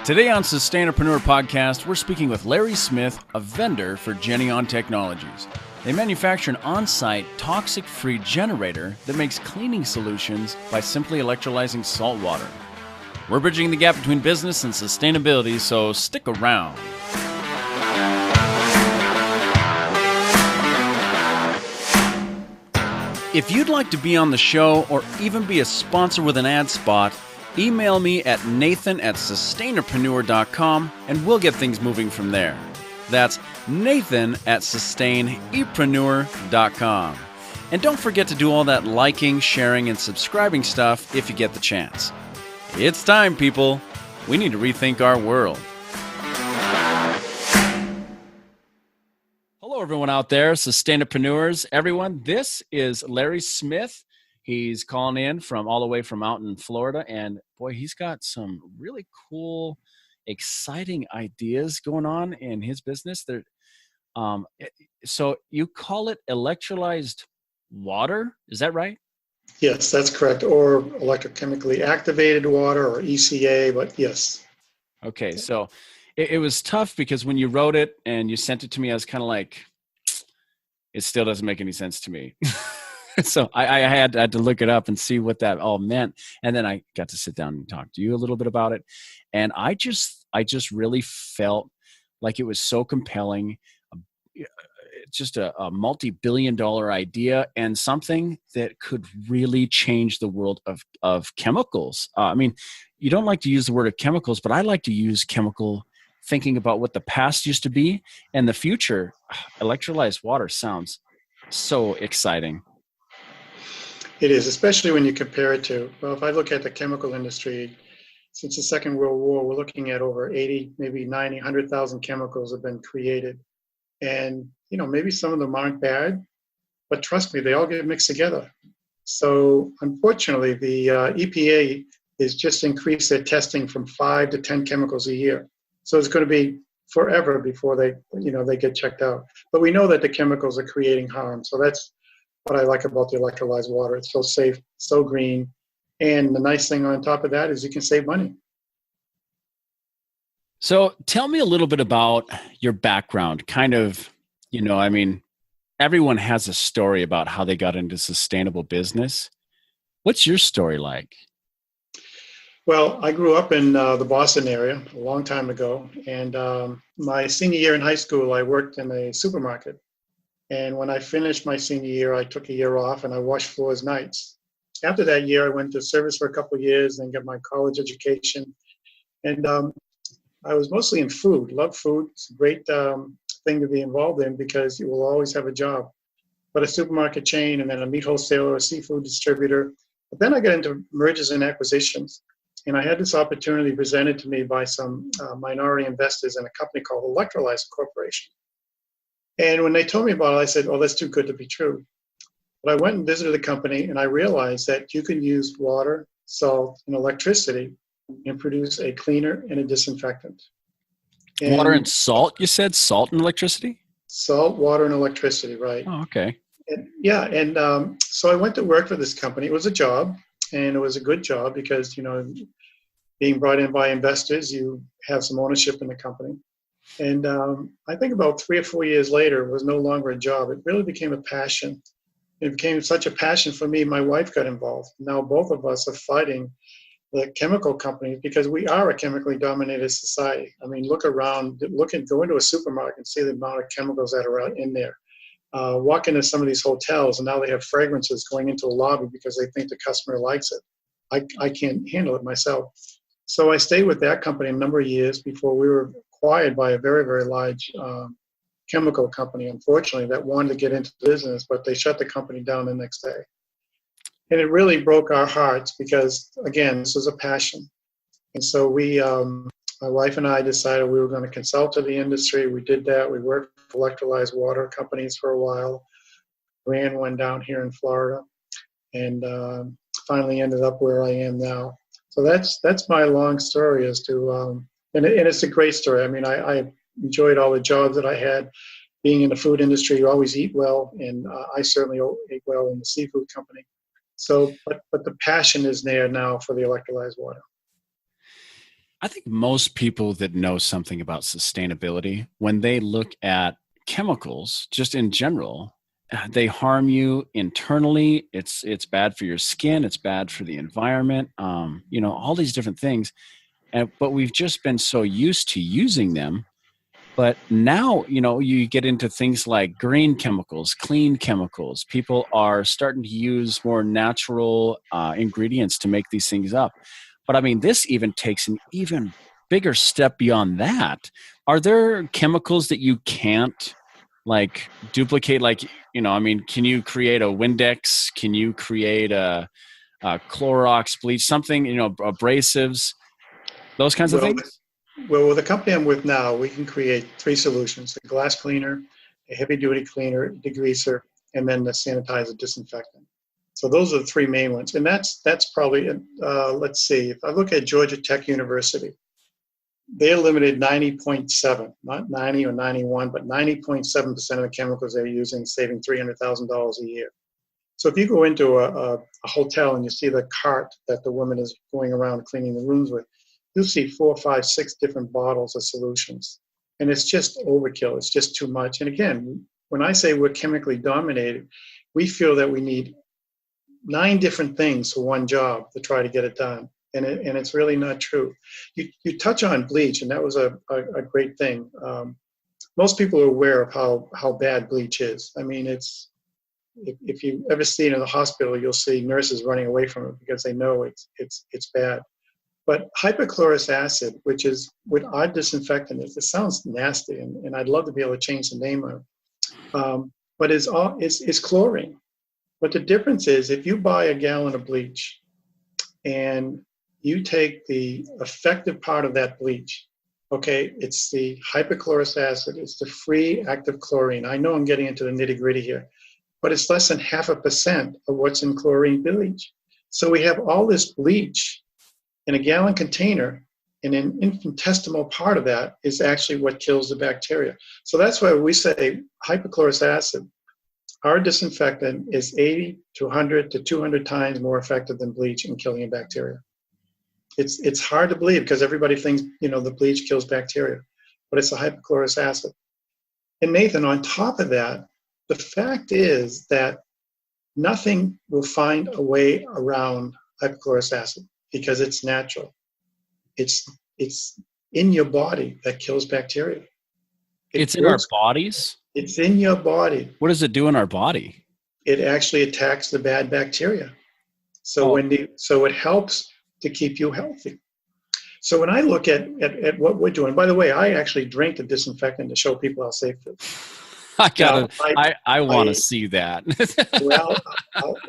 Today on Sustainapreneur Podcast, we're speaking with Larry Smith, a vendor for GenEon Technologies. They manufacture an on-site, toxic-free generator that makes cleaning solutions by simply electrolyzing salt water. We're bridging the gap between business and sustainability, so stick around. If you'd like to be on the show or even be a sponsor with an ad spot, email me at nathan@sustainapreneur.com and we'll get things moving from there. That's nathan@sustainapreneur.com. And don't forget to do all that liking, sharing, and subscribing stuff if you get the chance. It's time, people. We need to rethink our world. Hello, everyone out there, Sustainapreneurs. Everyone, this is Larry Smith. He's calling in from all the way from out in Florida, and boy, he's got some really cool, exciting ideas going on in his business. So you call it electrolyzed water, is that right? Yes, that's correct. Or electrochemically activated water, or ECA, but yes. Okay, so it was tough because when you wrote it and you sent it to me, I was kind of like, it still doesn't make any sense to me. So I had to look it up and see what that all meant. And then I got to sit down and talk to you a little bit about it. And I just really felt like it was so compelling, just a multi-billion-dollar idea and something that could really change the world of chemicals. I mean, you don't like to use the word of chemicals, but I like to use chemical thinking about what the past used to be and the future. Electrolyzed water sounds so exciting. It is, especially when you compare it to, well, if I look at the chemical industry, since the Second World War, we're looking at over 80, maybe 90, 100,000 chemicals have been created. And, maybe some of them aren't bad, but trust me, they all get mixed together. So unfortunately, the EPA is just increased their testing from 5 to 10 chemicals a year. So it's going to be forever before they get checked out. But we know that the chemicals are creating harm. So that's what I like about the electrolyzed water. It's so safe, so green. And the nice thing on top of that is you can save money. So tell me a little bit about your background. Kind of, everyone has a story about how they got into sustainable business. What's your story like? Well, I grew up in the Boston area a long time ago. And my senior year in high school, I worked in a supermarket. And when I finished my senior year, I took a year off and I washed floors nights. After that year, I went to service for a couple of years and got my college education. And I was mostly in food, love food. It's a great thing to be involved in because you will always have a job. But a supermarket chain and then a meat wholesaler, a seafood distributor. But then I got into mergers and acquisitions. And I had this opportunity presented to me by some minority investors in a company called Electrolyzed Corporation. And when they told me about it, I said, oh, that's too good to be true. But I went and visited the company and I realized that you can use water, salt, and electricity and produce a cleaner and a disinfectant. And water and salt, you said? Salt and electricity? Salt, water, and electricity, right. Oh, okay. And so I went to work for this company. It was a job, and it was a good job because, being brought in by investors, you have some ownership in the company. And I think about 3 or 4 years later, it was no longer a job. It really became a passion. It became such a passion for me, my wife got involved. Now both of us are fighting the chemical companies because we are a chemically dominated society. I mean, look around, go into a supermarket and see the amount of chemicals that are out in there. Walk into some of these hotels and now they have fragrances going into a lobby because they think the customer likes it. I can't handle it myself. So I stayed with that company a number of years before we were acquired by a very, very large chemical company, unfortunately, that wanted to get into business, but they shut the company down the next day. And it really broke our hearts because, again, this was a passion. And so my wife and I decided we were going to consult to the industry. We did that. We worked for electrolyzed water companies for a while, ran one down here in Florida, and finally ended up where I am now. So that's my long story as to, and it's a great story. I mean, I enjoyed all the jobs that I had. Being in the food industry, you always eat well, and I certainly ate well in the seafood company. So, but the passion is there now for the electrolyzed water. I think most people that know something about sustainability, when they look at chemicals, just in general, they harm you internally. It's bad for your skin. It's bad for the environment. All these different things. But we've just been so used to using them. But now, you get into things like green chemicals, clean chemicals. People are starting to use more natural ingredients to make these things up. But I mean, this even takes an even bigger step beyond that. Are there chemicals that you can't like duplicate? Like, can you create a Windex? Can you create a Clorox bleach, something, abrasives, those kinds of Well, things? well, with the company I'm with now, we can create three solutions: a glass cleaner, a heavy-duty cleaner, degreaser, and then the sanitizer disinfectant. So those are the three main ones, and that's probably let's see. If I look at Georgia Tech University, they eliminated 90.7, not 90 or 91, but 90.7% of the chemicals they're using, saving $300,000 a year. So if you go into a hotel and you see the cart that the woman is going around cleaning the rooms with, you'll see 4, 5, 6 different bottles of solutions. And it's just overkill. It's just too much. And again, when I say we're chemically dominated, we feel that we need 9 different things for one job to try to get it done. And it's really not true. You touch on bleach, and that was a great thing. Most people are aware of how bad bleach is. I mean, if you ever see it in the hospital, you'll see nurses running away from it because they know it's bad. But hypochlorous acid, which is what our disinfectant is, it sounds nasty, and I'd love to be able to change the name of it. But it's chlorine. But the difference is, if you buy a gallon of bleach and you take the effective part of that bleach, okay, it's the hypochlorous acid, it's the free active chlorine. I know I'm getting into the nitty-gritty here, but it's less than 0.5% of what's in chlorine bleach. So we have all this bleach in a gallon container, and an infinitesimal part of that is actually what kills the bacteria. So that's why we say hypochlorous acid, our disinfectant, is 80 to 100 to 200 times more effective than bleach in killing a bacteria. It's hard to believe because everybody thinks, the bleach kills bacteria, but it's a hypochlorous acid. And Nathan, on top of that, the fact is that nothing will find a way around hypochlorous acid because it's natural. It's in your body that kills bacteria. It's in our bodies? It's in your body. What does it do in our body? It actually attacks the bad bacteria. So so it helps to keep you healthy. So when I look at what we're doing, by the way, I actually drink the disinfectant to show people how safe it is. I want to see that. Well,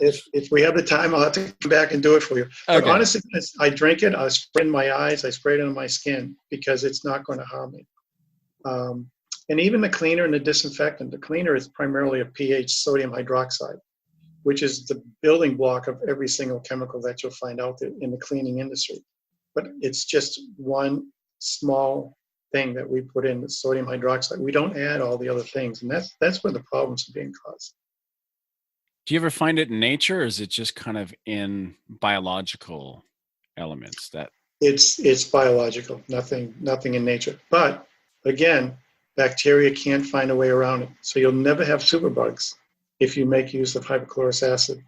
if we have the time, I'll have to come back and do it for you. But honestly, I drink it, I spray it in my eyes, I spray it on my skin because it's not going to harm me. And even the cleaner and the disinfectant, the cleaner is primarily a pH sodium hydroxide, which is the building block of every single chemical that you'll find out there in the cleaning industry. But it's just one small thing that we put in, the sodium hydroxide. We don't add all the other things, and that's where the problems are being caused. Do you ever find it in nature, or is it just kind of in biological elements that? It's biological, nothing in nature. But again, bacteria can't find a way around it. So you'll never have superbugs if you make use of hypochlorous acid,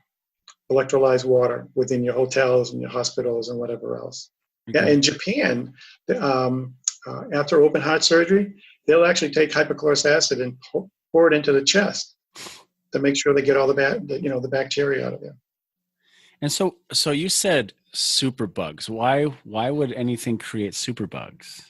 electrolyzed water within your hotels and your hospitals and whatever else. Okay. Yeah, in Japan, after open heart surgery, they'll actually take hypochlorous acid and pour it into the chest to make sure they get all the bacteria out of there. And so you said superbugs. Why would anything create superbugs?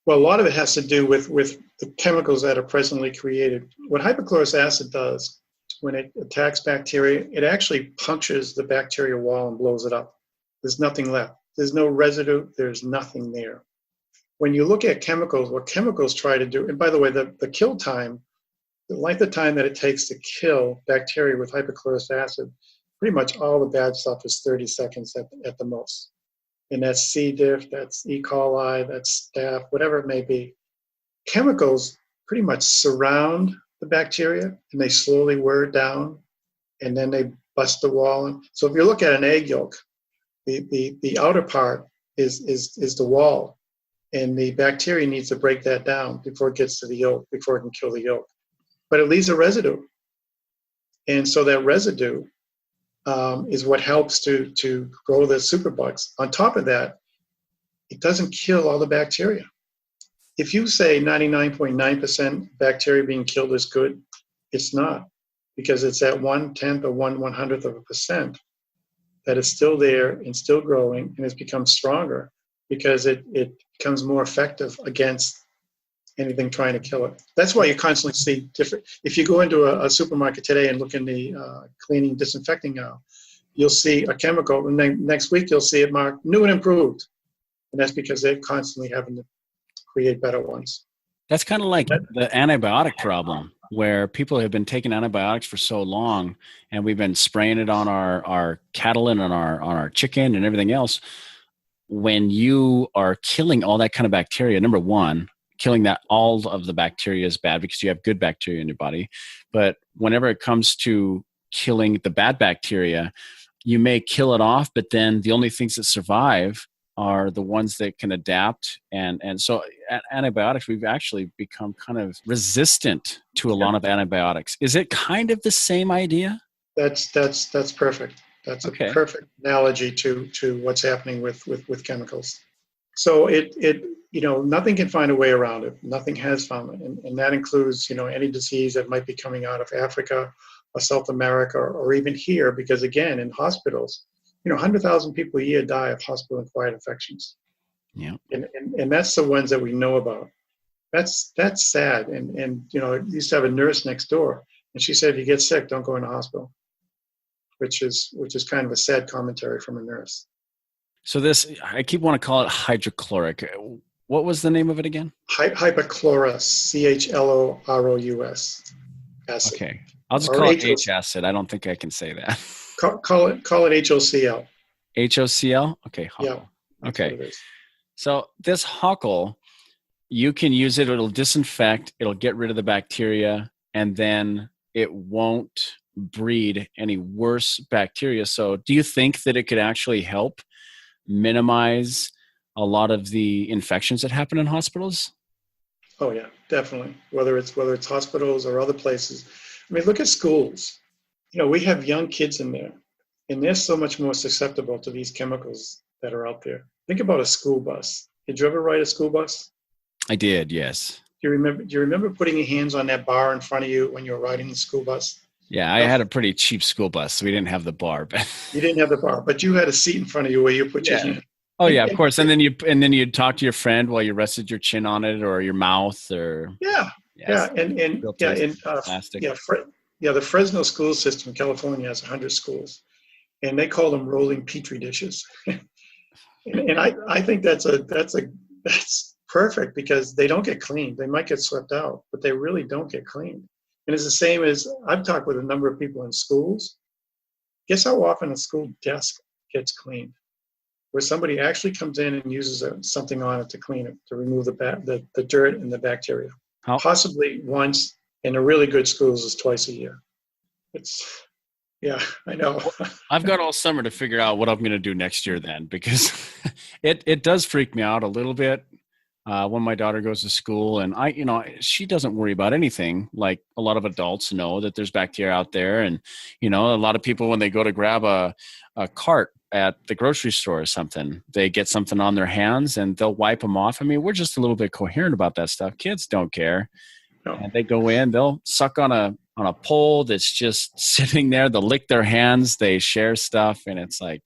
Well, a lot of it has to do with the chemicals that are presently created. What hypochlorous acid does, when it attacks bacteria, it actually punctures the bacteria wall and blows it up. There's nothing left. There's no residue. There's nothing there. When you look at chemicals, what chemicals try to do, and by the way, the kill time, the length of time that it takes to kill bacteria with hypochlorous acid, pretty much all the bad stuff is 30 seconds at the most. And that's C. diff, that's E. coli, that's staph, whatever it may be. Chemicals pretty much surround the bacteria, and they slowly wear it down, and then they bust the wall. So if you look at an egg yolk, the outer part is the wall, and the bacteria needs to break that down before it gets to the yolk, before it can kill the yolk. But it leaves a residue, and so that residue is what helps to grow the superbugs. On top of that, it doesn't kill all the bacteria. If you say 99.9% bacteria being killed is good, it's not, because it's at 1/10 or 1/100th of a percent that is still there and still growing, and it's become stronger because it becomes more effective against anything trying to kill it. That's why you constantly see different. If you go into a supermarket today and look in the cleaning, disinfecting aisle, you'll see a chemical, and then next week you'll see it marked new and improved. And that's because they're constantly having to create better ones. That's kind of like the antibiotic problem, where people have been taking antibiotics for so long, and we've been spraying it on our cattle and on our chicken and everything else. When you are killing all that kind of bacteria, number one, killing that all of the bacteria is bad because you have good bacteria in your body. But whenever it comes to killing the bad bacteria, you may kill it off, but then the only things that survive are the ones that can adapt. And so antibiotics, we've actually become kind of resistant to a lot of antibiotics. Is it kind of the same idea? That's perfect. That's a perfect analogy to what's happening with chemicals. So it nothing can find a way around it. Nothing has found it. And that includes, any disease that might be coming out of Africa or South America or even here, because again, in hospitals, 100,000 people a year die of hospital-acquired infections. Yeah. And that's the ones that we know about. That's sad. And I used to have a nurse next door, and she said, if you get sick, don't go in the hospital, which is kind of a sad commentary from a nurse. So this, I keep wanting to call it hydrochloric. What was the name of it again? Hypochlorous, CHLOROUS acid. Okay. I'll just call it H acid. I don't think I can say that. Call it HOCl. HOCl? Okay. HOCl. Yeah. Okay. So this HOCl, you can use it. It'll disinfect. It'll get rid of the bacteria, and then it won't breed any worse bacteria. So do you think that it could actually help minimize a lot of the infections that happen in hospitals? Oh yeah, definitely. Whether it's hospitals or other places. I mean, look at schools. We have young kids in there, and they're so much more susceptible to these chemicals that are out there. Think about a school bus. Did you ever ride a school bus? I did, yes. Do you remember putting your hands on that bar in front of you when you were riding the school bus? Yeah, I had a pretty cheap school bus, so we didn't have the bar. But you didn't have the bar, but you had a seat in front of you where you put your hand. Oh yeah, of course. And then you'd talk to your friend while you rested your chin on it or your mouth or plastic. The Fresno school system in California has 100 schools, and they call them rolling petri dishes. and I think that's perfect because they don't get cleaned. They might get swept out, but they really don't get cleaned. And it's the same as I've talked with a number of people in schools. Guess how often a school desk gets cleaned? Where somebody actually comes in and uses something on it to clean it, to remove the dirt and the bacteria. Possibly once, in the really good schools is twice a year. I know. I've got all summer to figure out what I'm going to do next year then, because it does freak me out a little bit when my daughter goes to school, and she doesn't worry about anything. Like a lot of adults know that there's bacteria out there, and a lot of people when they go to grab a cart at the grocery store or something, they get something on their hands and they'll wipe them off. I mean, we're just a little bit coherent about that stuff. Kids don't care. No. And they go in, they'll suck on a pole that's just sitting there. They'll lick their hands. They share stuff. And it's like,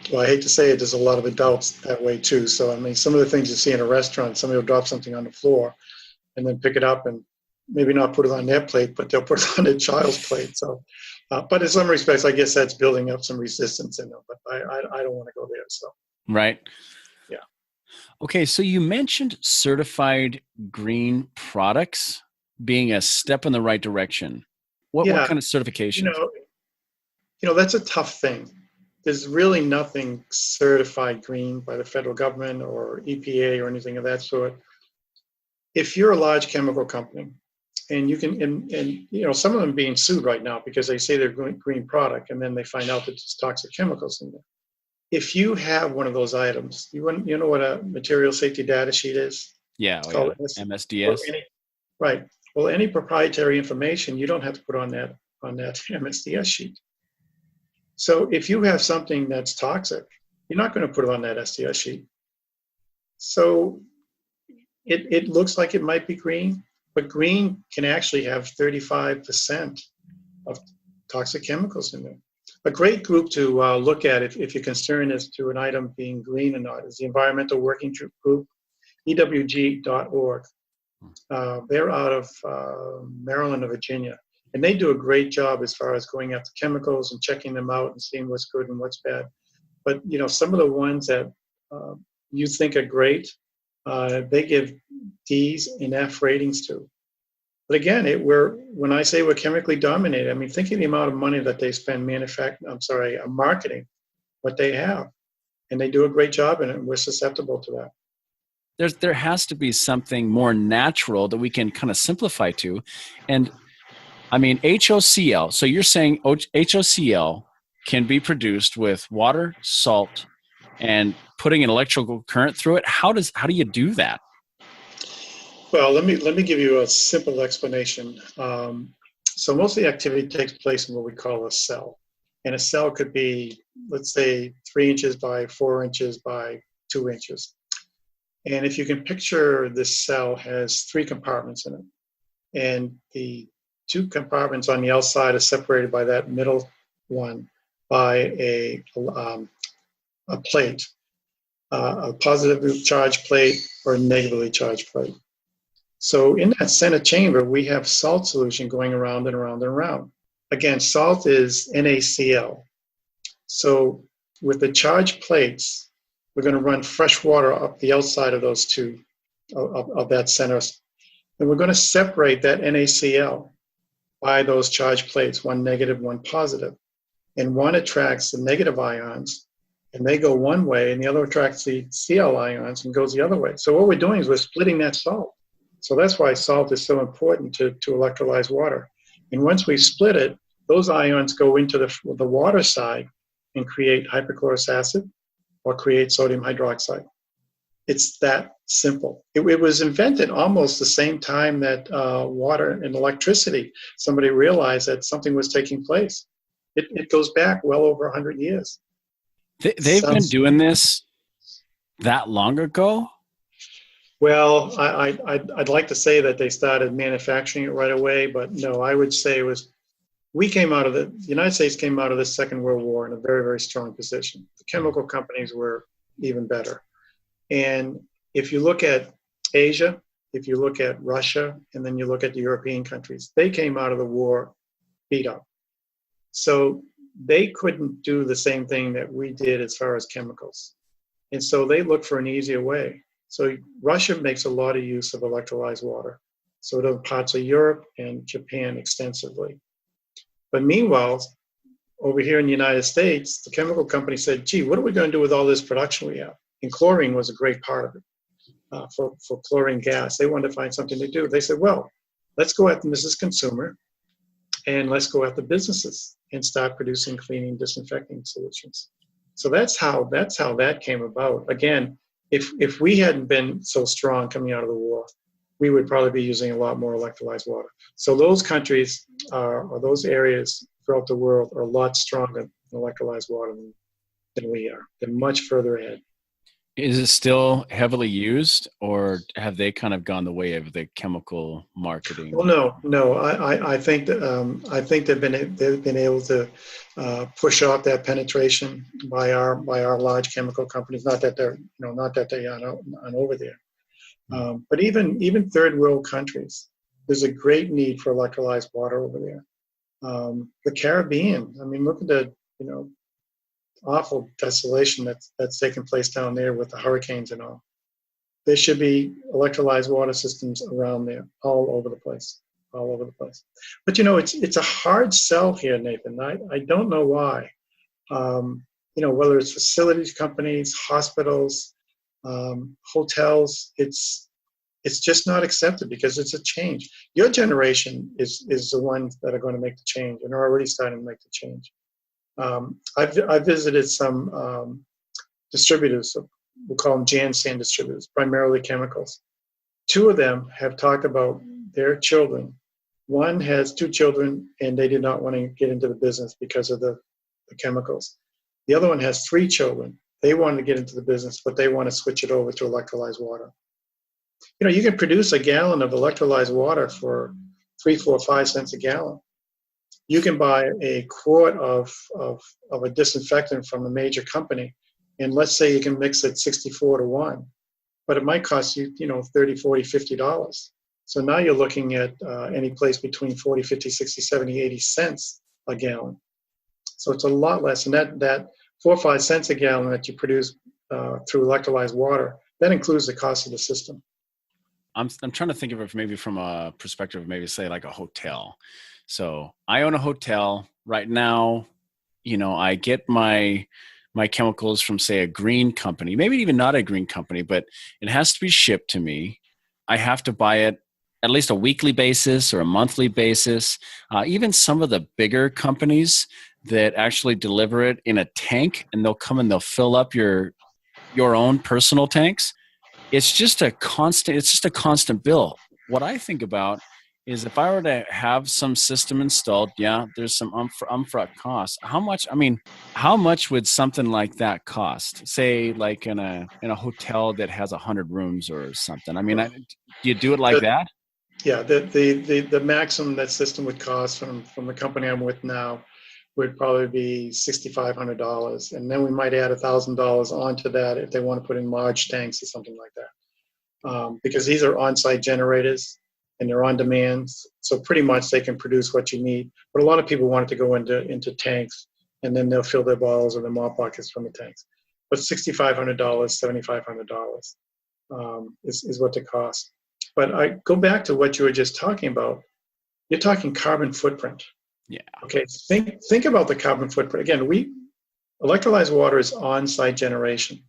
well, I hate to say it, there's a lot of adults that way too. So, I mean, some of the things you see in a restaurant, somebody will drop something on the floor and then pick it up and maybe not put it on their plate, but they'll put it on their child's plate. So, but in some respects, I guess that's building up some resistance in them, but I don't want to go there. So, right. Yeah. Okay. So you mentioned certified green products being a step in the right direction. What kind of certification? That's a tough thing. There's really nothing certified green by the federal government or EPA or anything of that sort. If you're a large chemical company, and you can, and some of them being sued right now because they say they're green product, and then they find out that there's toxic chemicals in there. if you have one of those items, you know what a material safety data sheet is? Yeah, It's oh called yeah, or MSDS. right. Well, any proprietary information you don't have to put on that MSDS sheet. So if you have something that's toxic, you're not going to put it on that SDS sheet. So it looks like it might be green, but green can actually have 35% of toxic chemicals in there. A great group to look at if you're concerned as to an item being green or not is the Environmental Working Group, EWG.org. They're out of Maryland or Virginia, and they do a great job as far as going after chemicals and checking them out and seeing what's good and what's bad. But some of the ones that you think are great, they give D's and F ratings to. But again, when I say we're chemically dominated, I mean, think of the amount of money that they spend marketing what they have, and they do a great job in it, and we're susceptible to that. There has to be something more natural that we can kind of simplify to. And I mean, HOCl. So you're saying HOCl can be produced with water, salt, and putting an electrical current through it. How do you do that? Well, let me give you a simple explanation. So most of the activity takes place in what we call a cell. And a cell could be, let's say, 3 inches by 4 inches by 2 inches. And if you can picture, this cell has 3 compartments in it. And the 2 compartments on the outside are separated by that middle one by a plate, a positively charged plate or a negatively charged plate. So in that center chamber, we have salt solution going around and around and around. Again, salt is NaCl. So with the charged plates, we're going to run fresh water up the outside of those two, of that center. And we're going to separate that NaCl by those charged plates, one negative, one positive. And one attracts the negative ions, and they go one way, and the other attracts the Cl ions and goes the other way. So what we're doing is we're splitting that salt. So that's why salt is so important to electrolyze water. And once we split it, those ions go into the water side and create hypochlorous acid or create sodium hydroxide. It's that simple. It was invented almost the same time that water and electricity, somebody realized that something was taking place. It goes back well over 100 years. They've been doing this that long ago? Well, I'd like to say that they started manufacturing it right away, but no, I would say the United States came out of the Second World War in a very, very strong position. The chemical companies were even better. And if you look at Asia, if you look at Russia, and then you look at the European countries, they came out of the war beat up. So they couldn't do the same thing that we did as far as chemicals. And so they looked for an easier way. So Russia makes a lot of use of electrolyzed water. So do parts of Europe and Japan extensively. But meanwhile, over here in the United States, the chemical company said, gee, what are we going to do with all this production we have? And chlorine was a great part of it. For chlorine gas, they wanted to find something to do. They said, well, let's go after Mrs. Consumer, and let's go after businesses and start producing cleaning, disinfecting solutions. So that's how that came about. Again, if we hadn't been so strong coming out of the war, we would probably be using a lot more electrolyzed water. So those countries or those areas throughout the world are a lot stronger in electrolyzed water than we are. They're much further ahead. Is it still heavily used, or have they kind of gone the way of the chemical marketing? Well, no. I think that they've been able to push off that penetration by our large chemical companies. Not that they aren't over there, but even third world countries, there's a great need for electrolyzed water over there. The Caribbean, I mean, look at the awful desolation that's taken place down there with the hurricanes and all. There should be electrolyzed water systems around there, all over the place. But it's a hard sell here, Nathan. I don't know why. Whether it's facilities companies, hospitals, hotels, it's just not accepted because it's a change. Your generation is the ones that are going to make the change and are already starting to make the change. I've visited some distributors. We'll call them Janssen distributors, primarily chemicals. Two of them have talked about their children. One has two children, and they did not want to get into the business because of the chemicals. The other one has three children. They wanted to get into the business, but they want to switch it over to electrolyzed water. You can produce a gallon of electrolyzed water for 3, 4, 5 cents a gallon. You can buy a quart of a disinfectant from a major company, and let's say you can mix it 64-1, but it might cost you, $30, $40, $50. So now you're looking at any place between 40, 50, 60, 70, 80 cents a gallon. So it's a lot less. And that 4 or 5 cents a gallon that you produce through electrolyzed water, that includes the cost of the system. I'm trying to think of it maybe from a perspective of maybe say like a hotel. So I own a hotel right now. I get my chemicals from say a green company, maybe even not a green company, but it has to be shipped to me. I have to buy it at least a weekly basis or a monthly basis. Even some of the bigger companies that actually deliver it in a tank, and they'll come and they'll fill up your own personal tanks. It's just a constant bill. What I think about is if I were to have some system installed, yeah, there's some upfront costs. How much would something like that cost? Say like in a hotel that has 100 rooms or something. Do you do it like that? Yeah, the maximum that system would cost from the company I'm with now would probably be $6,500, and then we might add $1,000 onto that if they want to put in large tanks or something like that. Because these are on-site generators and they're on demand, so pretty much they can produce what you need. But a lot of people want it to go into tanks, and then they'll fill their bottles or their mop buckets from the tanks. But $6,500, $7,500 is what the cost. But I go back to what you were just talking about. You're talking carbon footprint. Yeah. Okay. Think about the carbon footprint. Again, electrolyzed water is on-site generation.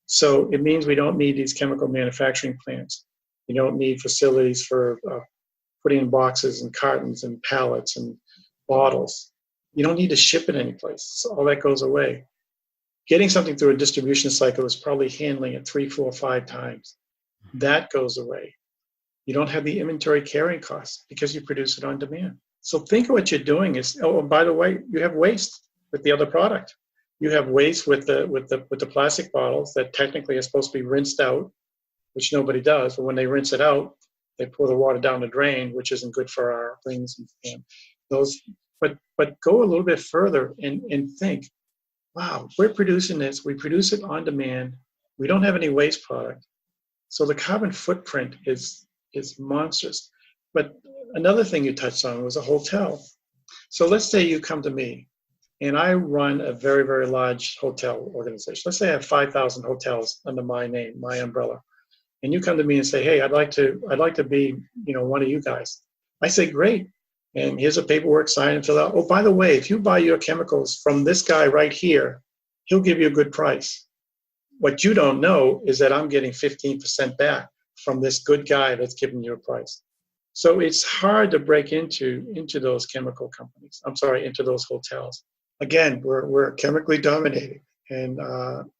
So it means we don't need these chemical manufacturing plants. You don't need facilities for putting in boxes and cartons and pallets and bottles. You don't need to ship it anyplace. So all that goes away. Getting something through a distribution cycle is probably handling it 3, 4, 5 times. That goes away. You don't have the inventory carrying costs because you produce it on demand. So think of what you're doing is, oh, by the way, you have waste with the other product. You have waste with the plastic bottles that technically are supposed to be rinsed out, which nobody does. But when they rinse it out, they pour the water down the drain, which isn't good for our things and those. But go a little bit further and think, wow, we're producing this. We produce it on demand. We don't have any waste product. So the carbon footprint is monstrous. But another thing you touched on was a hotel. So let's say you come to me, and I run a very, very large hotel organization. Let's say I have 5,000 hotels under my name, my umbrella. And you come to me and say, hey, I'd like to be, one of you guys. I say, great. And here's a paperwork signed and filled out. Oh, by the way, if you buy your chemicals from this guy right here, he'll give you a good price. What you don't know is that I'm getting 15% back from this good guy that's giving you a price. So it's hard to break into those chemical companies. Into those hotels. Again, we're chemically dominated, and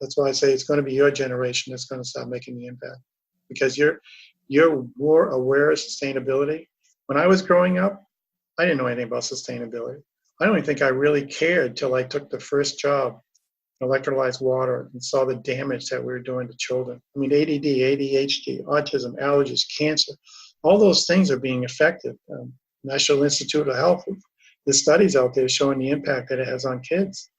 that's why I say it's going to be your generation that's going to start making the impact, because you're more aware of sustainability. When I was growing up, I didn't know anything about sustainability. I don't even think I really cared till I took the first job in electrolyzed water and saw the damage that we were doing to children. I mean, ADD, ADHD, autism, allergies, cancer, all those things are being affected. National Institute of Health, the studies out there showing the impact that it has on kids.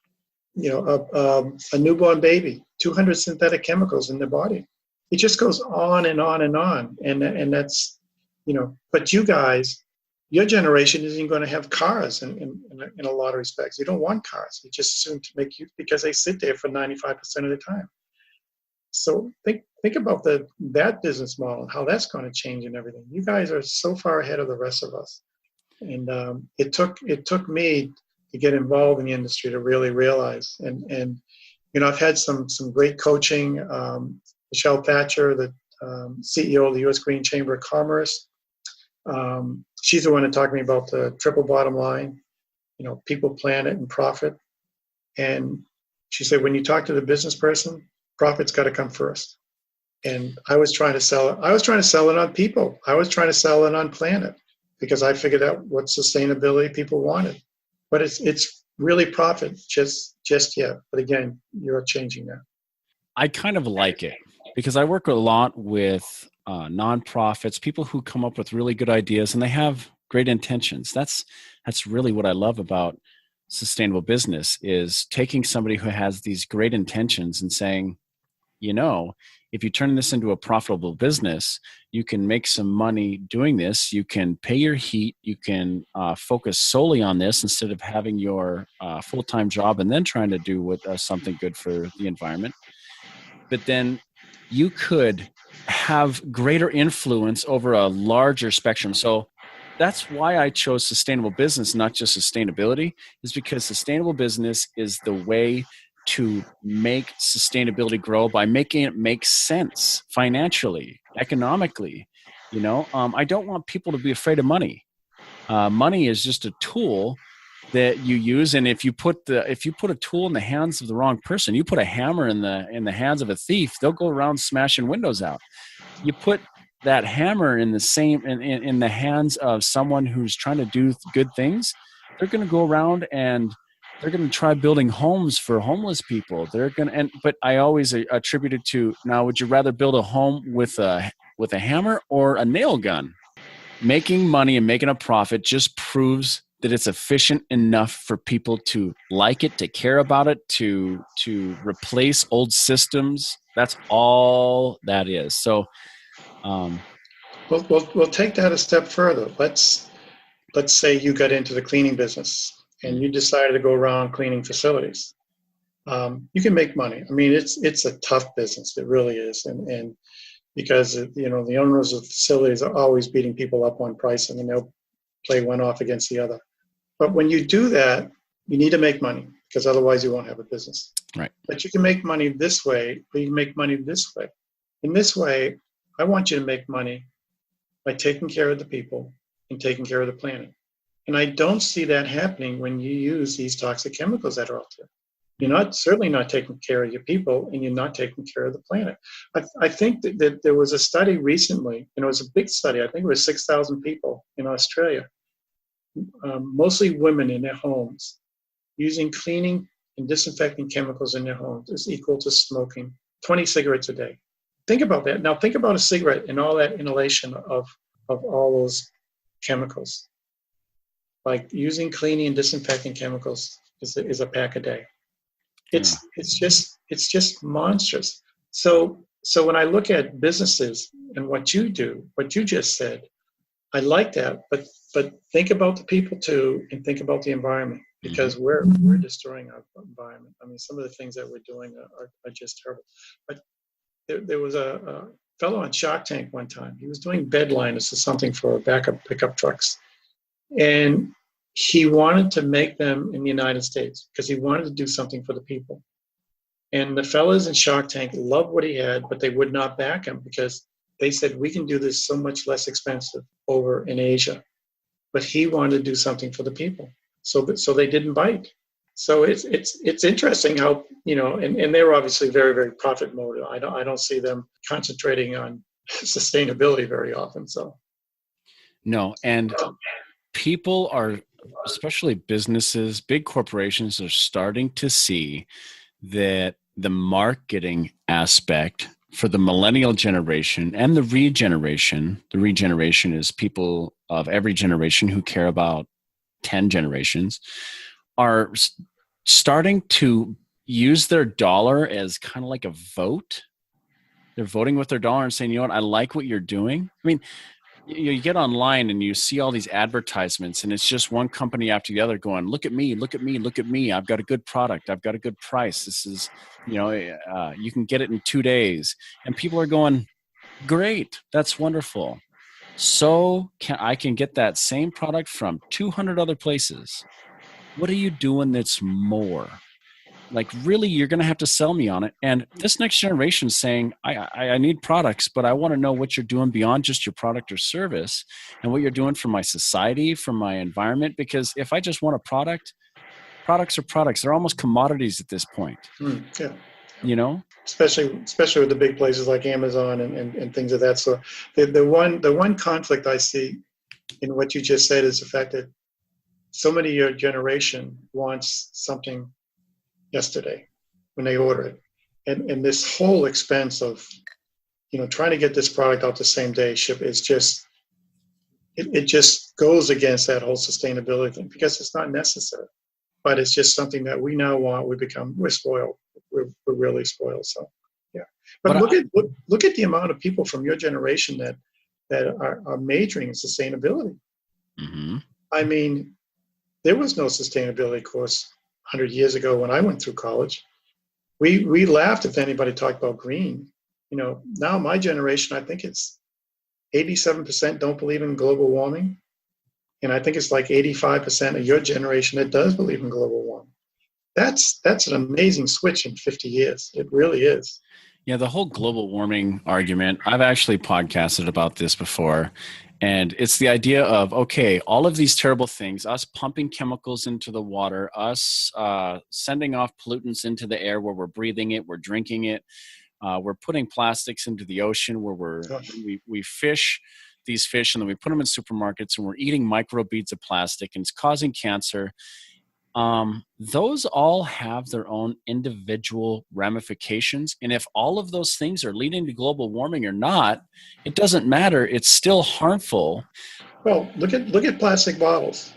A newborn baby, 200 synthetic chemicals in their body. It just goes on and on and on. And that's, but you guys, your generation isn't going to have cars in a lot of respects. You don't want cars. You just assume to make you, because they sit there for 95% of the time. So think about that business model and how that's going to change and everything. You guys are so far ahead of the rest of us. And it took me to get involved in the industry to really realize. And I've had some great coaching. Michelle Thatcher, the CEO of the U.S. Green Chamber of Commerce, she's the one that talked to me about the triple bottom line, people, planet, and profit. And she said, when you talk to the business person, profit's got to come first. And I was trying to sell it. I was trying to sell it on people. I was trying to sell it on planet because I figured out what sustainability people wanted. But it's really profit just yet. But again, you're changing that. I kind of like it because I work a lot with nonprofits, people who come up with really good ideas and they have great intentions. That's really what I love about sustainable business, is taking somebody who has these great intentions and saying, if you turn this into a profitable business, you can make some money doing this. You can pay your heat. You can focus solely on this instead of having your full-time job and then trying to do something good for the environment. But then you could have greater influence over a larger spectrum. So that's why I chose sustainable business, not just sustainability, is because sustainable business is the way to make sustainability grow by making it make sense financially, economically. I don't want people to be afraid of money. Money is just a tool that you use, and if you put a tool in the hands of the wrong person, you put a hammer in the hands of a thief, they'll go around smashing windows out. You put that hammer in the hands of someone who's trying to do good things, they're going to go around and they're going to try building homes for homeless people. But I always attribute it to, now, would you rather build a home with a hammer or a nail gun? Making money and making a profit just proves that it's efficient enough for people to like it, to care about it, to replace old systems. That's all that is. So, we'll take that a step further. Let's say you got into the cleaning business and you decided to go around cleaning facilities. You can make money. I mean, it's a tough business. It really is, and because the owners of facilities are always beating people up on price, and then they'll play one off against the other. But when you do that, you need to make money, because otherwise you won't have a business. Right. But you can make money this way, or you can make money this way. In this way, I want you to make money by taking care of the people and taking care of the planet. And I don't see that happening when you use these toxic chemicals that are out there. You're certainly not taking care of your people, and you're not taking care of the planet. I think that there was a study recently, and it was a big study. I think it was 6,000 people in Australia, mostly women in their homes, using cleaning and disinfecting chemicals in their homes is equal to smoking 20 cigarettes a day. Think about that. Now think about a cigarette and all that inhalation of all those chemicals. Like, using cleaning and disinfecting chemicals is a pack a day. It's just monstrous. So when I look at businesses and what you do, what you just said, I like that, but think about the people too, and think about the environment, because we're destroying our environment. I mean, some of the things that we're doing are just terrible. But there was a fellow on Shark Tank one time. He was doing bed liners or something for backup pickup trucks, and he wanted to make them in the United States because he wanted to do something for the people. And the fellas in Shark Tank loved what he had, but they would not back him because they said, we can do this so much less expensive over in Asia. But he wanted to do something for the people. So they didn't bite. So it's interesting how, and they're obviously very, very profit motive. I don't see them concentrating on sustainability very often. So no, and people are, especially businesses, big corporations, are starting to see that the marketing aspect for the millennial generation and the regeneration is people of every generation who care about 10 generations, are starting to use their dollar as kind of like a vote. They're voting with their dollar and saying, you know what, I like what you're doing. I mean, you get online and you see all these advertisements, and it's just one company after the other going, look at me, look at me, look at me. I've got a good product. I've got a good price. This is, you can get it in 2 days. And people are going, great, that's wonderful. So I can get that same product from 200 other places. What are you doing that's more? Like, really, you're going to have to sell me on it. And this next generation is saying, I need products, but I want to know what you're doing beyond just your product or service, and what you're doing for my society, for my environment. Because if I just want a product, products are products. They're almost commodities at this point. Yeah. you know? Especially with the big places like Amazon and things of that sort. The one conflict I see in what you just said is the fact that so many of your generation wants something yesterday when they order it, and this whole expense of trying to get this product out the same day ship is just it just goes against that whole sustainability thing because it's not necessary. But it's just something that we now want. We're spoiled. We're really spoiled. So, yeah. But look at the amount of people from your generation that are majoring in sustainability. Mm-hmm. I mean, there was no sustainability course 100 years ago when I went through college. We laughed if anybody talked about green. Now my generation, I think it's 87% don't believe in global warming. And I think it's like 85% of your generation that does believe in global warming. That's an amazing switch in 50 years. It really is. Yeah, the whole global warming argument, I've actually podcasted about this before. And it's the idea of, okay, all of these terrible things, us pumping chemicals into the water, us sending off pollutants into the air where we're breathing it, we're drinking it, we're putting plastics into the ocean where we fish these fish and then we put them in supermarkets and we're eating microbeads of plastic and it's causing cancer. Those all have their own individual ramifications. And if all of those things are leading to global warming or not, it doesn't matter. It's still harmful. Well, look at plastic bottles.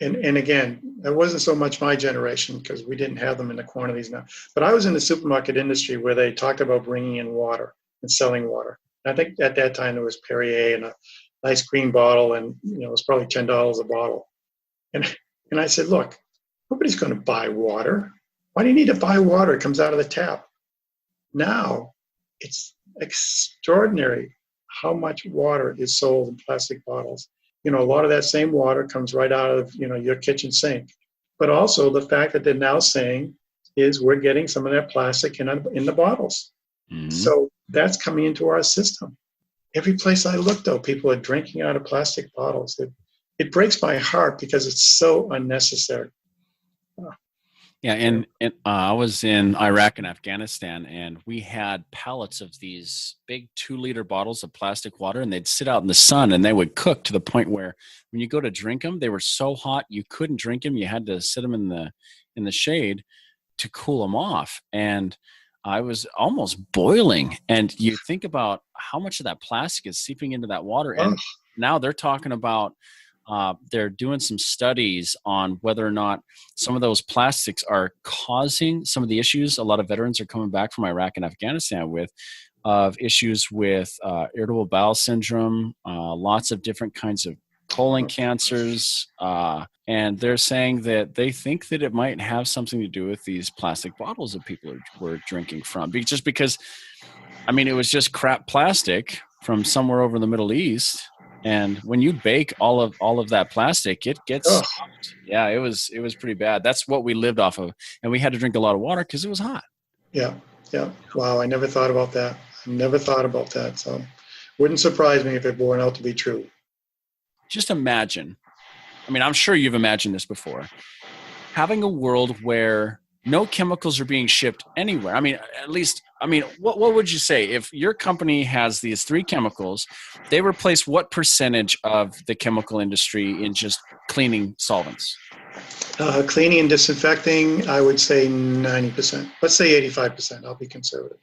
And again, that wasn't so much my generation because we didn't have them in the quantities now. But I was in the supermarket industry where they talked about bringing in water and selling water. I think at that time there was Perrier in a nice green bottle, and it was probably $10 a bottle. And I said, look, nobody's going to buy water. Why do you need to buy water? It comes out of the tap. Now it's extraordinary how much water is sold in plastic bottles. A lot of that same water comes right out of your kitchen sink. But also the fact that they're now saying is we're getting some of that plastic in the bottles. Mm-hmm. So that's coming into our system. Every place I look, though, people are drinking out of plastic bottles. It breaks my heart because it's so unnecessary. Yeah, and I was in Iraq and Afghanistan, and we had pallets of these big 2-liter bottles of plastic water, and they'd sit out in the sun, and they would cook to the point where when you go to drink them, they were so hot you couldn't drink them. You had to sit them in the shade to cool them off, and I was almost boiling. And you think about how much of that plastic is seeping into that water, and now they're talking about they're doing some studies on whether or not some of those plastics are causing some of the issues a lot of veterans are coming back from Iraq and Afghanistan with, of issues with irritable bowel syndrome, lots of different kinds of colon cancers. And they're saying that they think that it might have something to do with these plastic bottles that people were drinking from. Just because, it was just crap plastic from somewhere over the Middle East. And when you bake all of that plastic, it gets stopped. Yeah, it was pretty bad. That's what we lived off of, and we had to drink a lot of water because it was hot. Yeah. Wow, I never thought about that. So, wouldn't surprise me if it bore out to be true. Just imagine. I'm sure you've imagined this before. Having a world where no chemicals are being shipped anywhere. What would you say if your company has these 3 chemicals, they replace what percentage of the chemical industry in just cleaning solvents? Cleaning and disinfecting, I would say 90%. Let's say 85%. I'll be conservative.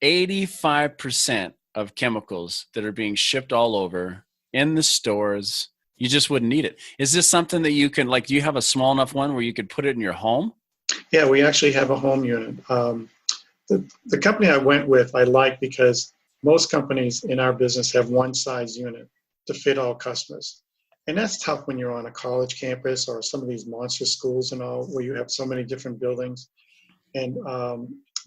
85% of chemicals that are being shipped all over in the stores. You just wouldn't need it. Is this something that you can, do you have a small enough one where you could put it in your home? Yeah, we actually have a home unit. The company I went with, I like because most companies in our business have one size unit to fit all customers. And that's tough when you're on a college campus or some of these monster schools and all, where you have so many different buildings. And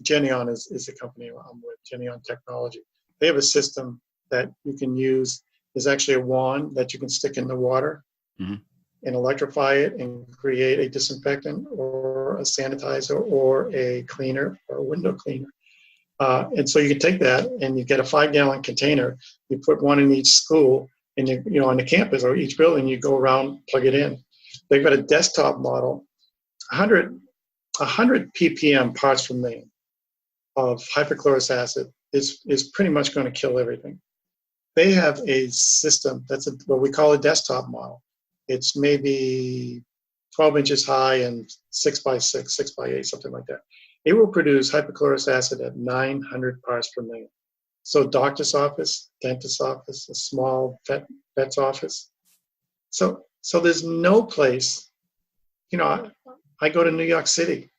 GenEon is the company I'm with, GenEon Technologies. They have a system that you can use. There's actually a wand that you can stick in the water and electrify it and create a disinfectant or a sanitizer or a cleaner or a window cleaner. And so you can take that and you get a 5-gallon container. You put one in each school, and you on the campus or each building, you go around, plug it in. They've got a desktop model. 100 100 ppm parts per million of hypochlorous acid is pretty much going to kill everything. They have a system that's what we call a desktop model. It's maybe 12 inches high and 6 by 6, 6 by 8, something like that. It will produce hypochlorous acid at 900 parts per million. So doctor's office, dentist's office, a small vet's office. So there's no place, I go to New York City.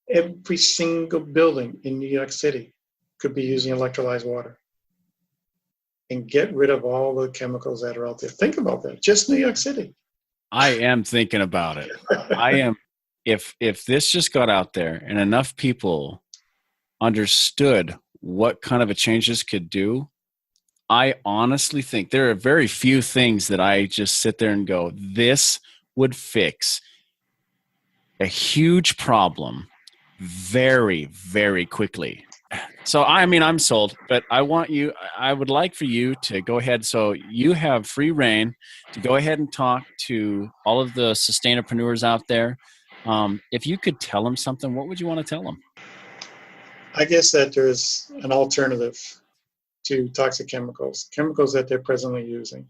Every single building in New York City could be using electrolyzed water and get rid of all the chemicals that are out there. Think about that. Just New York City. I am thinking about it. I am. If this just got out there and enough people understood what kind of a change this could do, I honestly think there are very few things that I just sit there and go, this would fix a huge problem very, very quickly. So, I mean, I'm sold, but I would like for you to go ahead. So you have free reign to go ahead and talk to all of the sustainapreneurs out there. If you could tell them something, what would you want to tell them? I guess that there's an alternative to toxic chemicals that they're presently using.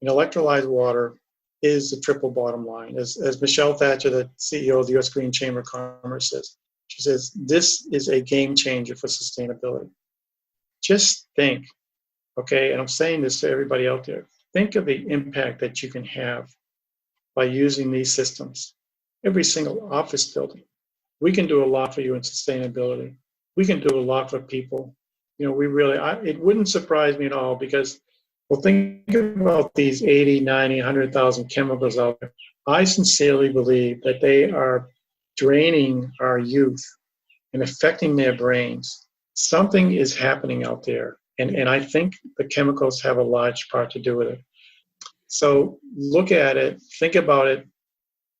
Electrolyzed water is the triple bottom line. As Michelle Thatcher, the CEO of the U.S. Green Chamber of Commerce says, she says, this is a game changer for sustainability. Just think, okay, and I'm saying this to everybody out there, think of the impact that you can have by using these systems. Every single office building. We can do a lot for you in sustainability. We can do a lot for people. It wouldn't surprise me at all because, well, think about these 80, 90, 100,000 chemicals out there. I sincerely believe that they are draining our youth and affecting their brains. Something is happening out there. And I think the chemicals have a large part to do with it. So look at it, think about it.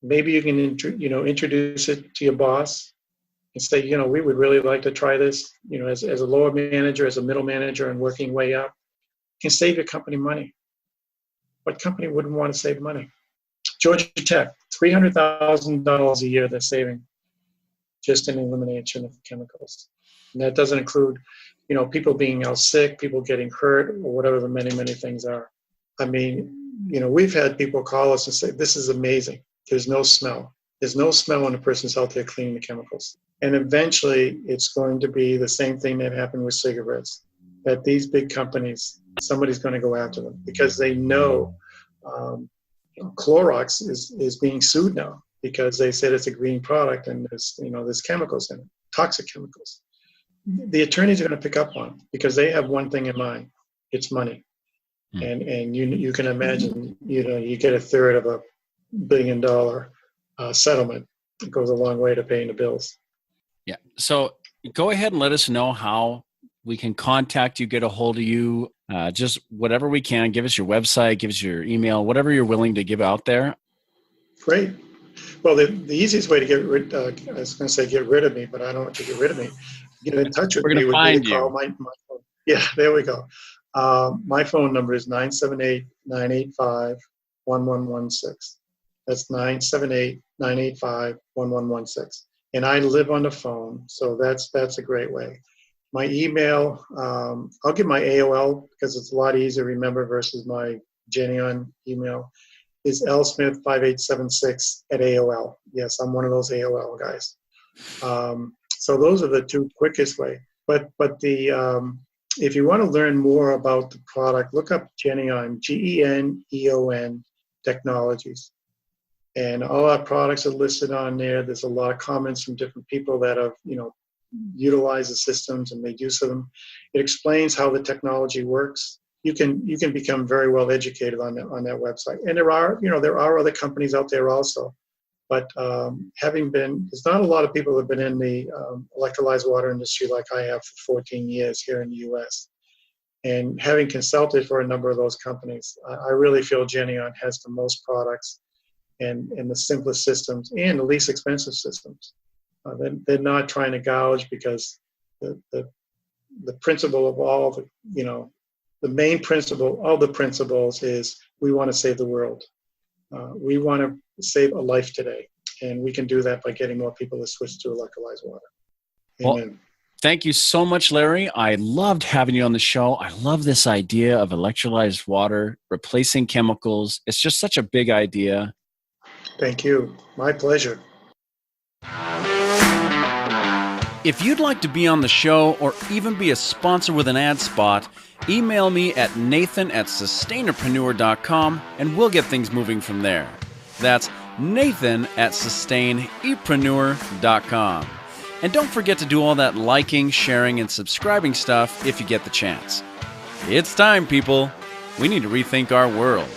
Maybe you can introduce it to your boss and say, we would really like to try this, as a lower manager, as a middle manager, and working way up. You can save your company money. What company wouldn't want to save money? Georgia Tech, $300,000 a year they're saving just in elimination of chemicals. And that doesn't include, people being out sick, people getting hurt, or whatever the many, many things are. I mean, we've had people call us and say, this is amazing. There's no smell. There's no smell when a person's out there cleaning the chemicals. And eventually, it's going to be the same thing that happened with cigarettes, that these big companies, somebody's going to go after them because they know Clorox is being sued now because they said it's a green product and there's chemicals in it, toxic chemicals. The attorneys are going to pick up on it because they have one thing in mind. It's money. And you can imagine, you get a third of $1 billion settlement. It goes a long way to paying the bills. Yeah. So go ahead and let us know how we can contact you, get a hold of you, just whatever we can. Give us your website, give us your email, whatever you're willing to give out there. Great. Well, the easiest way to get rid of me, but I don't want to get rid of me. Get in touch with me would be to call my phone. Yeah, there we go. My phone number is 978-985-1116. That's 978-985-1116. And I live on the phone, so that's a great way. My email, I'll give my AOL because it's a lot easier to remember versus my GenEon email, is lsmith5876@AOL. Yes, I'm one of those AOL guys. So those are the two quickest way. But if you want to learn more about the product, look up GenEon, GenEon Technologies. And all our products are listed on there. There's a lot of comments from different people that have, utilized the systems and made use of them. It explains how the technology works. You can become very well educated on that website. And there are other companies out there also. But there's not a lot of people that have been in the electrolyzed water industry like I have for 14 years here in the U.S. And having consulted for a number of those companies, I really feel GenEon has the most products and the simplest systems and the least expensive systems. They're not trying to gouge because the principle of all the main principle of the principles is we want to save the world. We want to save a life today. And we can do that by getting more people to switch to electrolyzed water. Amen. Well, thank you so much, Larry. I loved having you on the show. I love this idea of electrolyzed water, replacing chemicals. It's just such a big idea. Thank you. My pleasure. If you'd like to be on the show or even be a sponsor with an ad spot, email me at nathan@sustainpreneur.com and we'll get things moving from there. That's nathan@sustainpreneur.com. And don't forget to do all that liking, sharing, and subscribing stuff if you get the chance. It's time, people. We need to rethink our world.